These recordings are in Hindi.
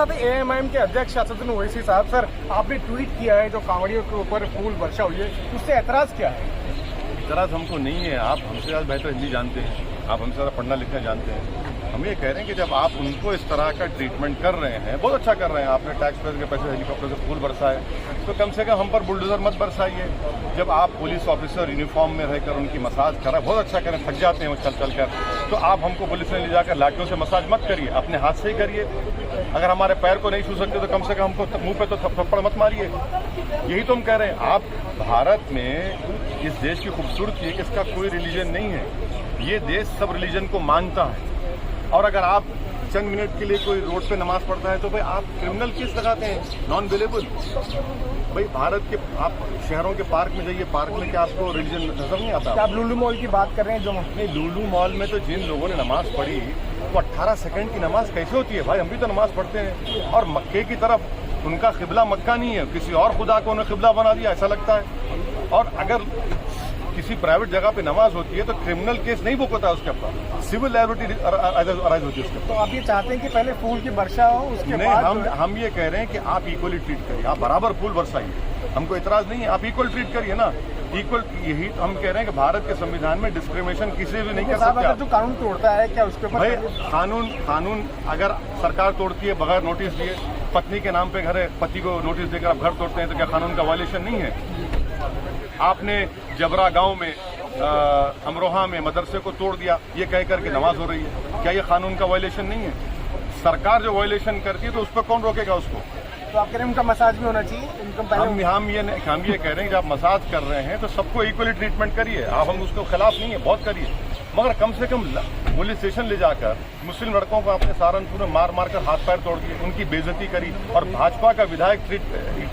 साथ एएमआईएम के अध्यक्ष असदुद्दीन ओवैसी साहब, सर आपने ट्वीट किया है जो कांवड़ियों के ऊपर फूल वर्षा हुई है, उससे एतराज क्या है? एतराज हमको नहीं है। आप हमसे ज़्यादा बेहतर हिंदी जानते हैं, आप हमसे ज़्यादा पढ़ना लिखना जानते हैं। हम ये कह रहे हैं कि जब आप उनको इस तरह का ट्रीटमेंट कर रहे हैं, बहुत अच्छा कर रहे हैं, आपने टैक्स पेयर के पैसे हेलीकॉप्टर से फूल बरसाए, तो कम से कम हम पर बुलडोजर मत बरसाइए। जब आप पुलिस ऑफिसर यूनिफॉर्म में रहकर उनकी मसाज करा, बहुत अच्छा करें, थक जाते हैं वो चल कर, तो आप हमको पुलिस में ले जाकर लाठियों से मसाज मत करिए, अपने हाथ से ही करिए। अगर हमारे पैर को नहीं छू सकते तो कम से कम हमको मुंह पे तो थप्पड़ मत मारिए। यही तो हम कह रहे हैं। आप भारत में इस देश की खूबसूरती है कि इसका कोई रिलीजन नहीं है। ये देश सब रिलीजन को मानता है, और अगर आप चंद मिनट के लिए कोई रोड पे नमाज पढ़ता है तो भाई आप क्रिमिनल केस लगाते हैं, नॉन अवेलेबल। भाई भारत के आप शहरों के पार्क में जाइए, पार्क में क्या आपको रिलीजन नजर नहीं आता? आप लुलु मॉल की बात कर रहे हैं? जो नहीं, लुलु मॉल में तो जिन लोगों ने नमाज पढ़ी वो 18 सेकंड की नमाज कैसे होती है भाई? हम भी तो नमाज पढ़ते हैं। और मक्के की तरफ उनका किबला मक्का नहीं है, किसी और खुदा को उन्होंने किबला बना दिया, ऐसा लगता है। और अगर किसी प्राइवेट जगह पे नमाज होती है तो क्रिमिनल केस नहीं बुक होता है उसके ऊपर, सिविल लायबिलिटी अराइज होती है उसके ऊपर। तो आप ये चाहते हैं कि पहले फूल की वर्षा हो, उसके नहीं, बाद हम ये कह रहे हैं कि आप इक्वली ट्रीट करिए, आप बराबर फूल बरसाइए, हमको इतराज नहीं है, आप इक्वल ट्रीट करिए ना, इक्वल। यही हम कह रहे हैं कि भारत के संविधान में डिस्क्रिमिनेशन किसी भी नहीं कर सकते। अगर जो कानून तोड़ता है क्या उसके ऊपर? भाई कानून अगर सरकार तोड़ती है बगैर नोटिस दिए, पत्नी के नाम पे घर है, पति को नोटिस देकर आप घर तोड़ते हैं, तो क्या कानून का वायलेशन नहीं है? आपने जबरा गांव में अमरोहा में मदरसे को तोड़ दिया, ये कह करके नमाज हो रही है, क्या ये कानून का वायलेशन नहीं है? सरकार जो वायलेशन करती है तो उस पर कौन रोकेगा उसको? तो आप कह रहे हैं उनका मसाज भी होना चाहिए? हम ये कह रहे हैं कि आप मसाज कर रहे हैं तो सबको इक्वली ट्रीटमेंट करिए, आप हम उसके खिलाफ नहीं है, बहुत करिए, मगर कम से कम पुलिस स्टेशन ले जाकर मुस्लिम लड़कों को आपने सहारनपुर में मार कर हाथ पैर तोड़ दिए, उनकी बेइज्जती करी। और भाजपा का विधायक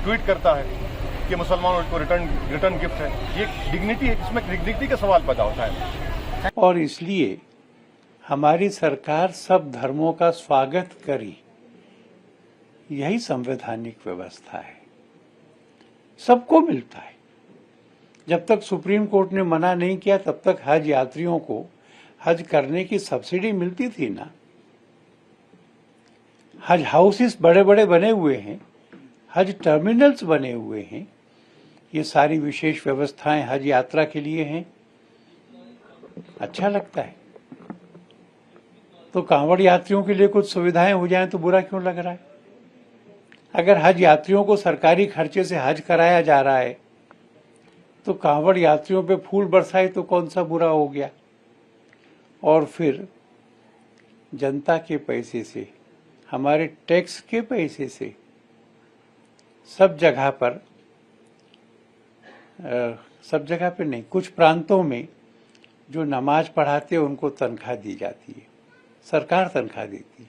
ट्वीट करता है कि मुसलमानों को रिटर्न गिफ्ट है। ये डिग्निटी है, इसमें डिग्निटी का सवाल पैदा होता है। और इसलिए हमारी सरकार सब धर्मों का स्वागत करी, यही संवैधानिक व्यवस्था है, सबको मिलता है। जब तक सुप्रीम कोर्ट ने मना नहीं किया तब तक हज यात्रियों को हज करने की सब्सिडी मिलती थी ना। हज हाउसेस बड़े बड़े बने हुए हैं, हज टर्मिनल्स बने हुए हैं, ये सारी विशेष व्यवस्थाएं हज यात्रा के लिए हैं। अच्छा लगता है। तो कांवड़ यात्रियों के लिए कुछ सुविधाएं हो जाएं तो बुरा क्यों लग रहा है? अगर हज यात्रियों को सरकारी खर्चे से हज कराया जा रहा है तो कांवड़ यात्रियों पे फूल बरसाए तो कौन सा बुरा हो गया? और फिर जनता के पैसे से, हमारे टैक्स के पैसे से सब जगह पे नहीं, कुछ प्रांतों में जो नमाज पढ़ाते हैं उनको तनख्वाह दी जाती है, सरकार तनख्वाह देती है।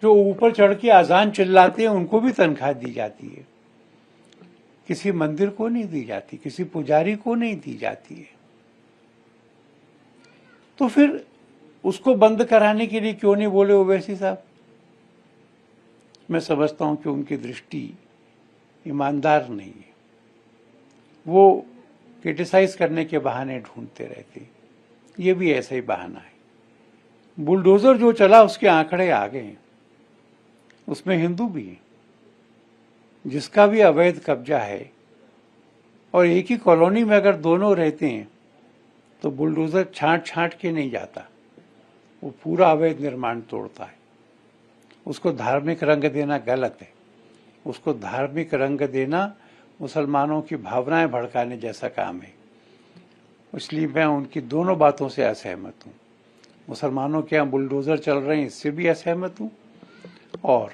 जो ऊपर चढ़ के अजान चिल्लाते हैं उनको भी तनख्वाह दी जाती है। किसी मंदिर को नहीं दी जाती, किसी पुजारी को नहीं दी जाती है। तो फिर उसको बंद कराने के लिए क्यों नहीं बोले ओवैसी साहब? मैं समझता हूं कि उनकी दृष्टि ईमानदार नहीं है, वो क्रिटिसाइज करने के बहाने ढूंढते रहते। ये भी ऐसा ही बहाना है। बुलडोजर जो चला उसके आंकड़े आ गए, उसमें हिंदू भी है, जिसका भी अवैध कब्जा है, और एक ही कॉलोनी में अगर दोनों रहते हैं तो बुलडोजर छांट के नहीं जाता, वो पूरा अवैध निर्माण तोड़ता है। उसको धार्मिक रंग देना गलत है। उसको धार्मिक रंग देना मुसलमानों की भावनाएं भड़काने जैसा काम है। इसलिए मैं उनकी दोनों बातों से असहमत हूँ। मुसलमानों के यहाँ बुलडोजर चल रहे हैं, इससे भी असहमत हूँ, और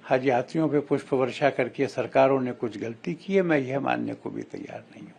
हज यात्रियों पे पुष्प वर्षा करके सरकारों ने कुछ गलती की है, मैं यह मानने को भी तैयार नहीं हूँ।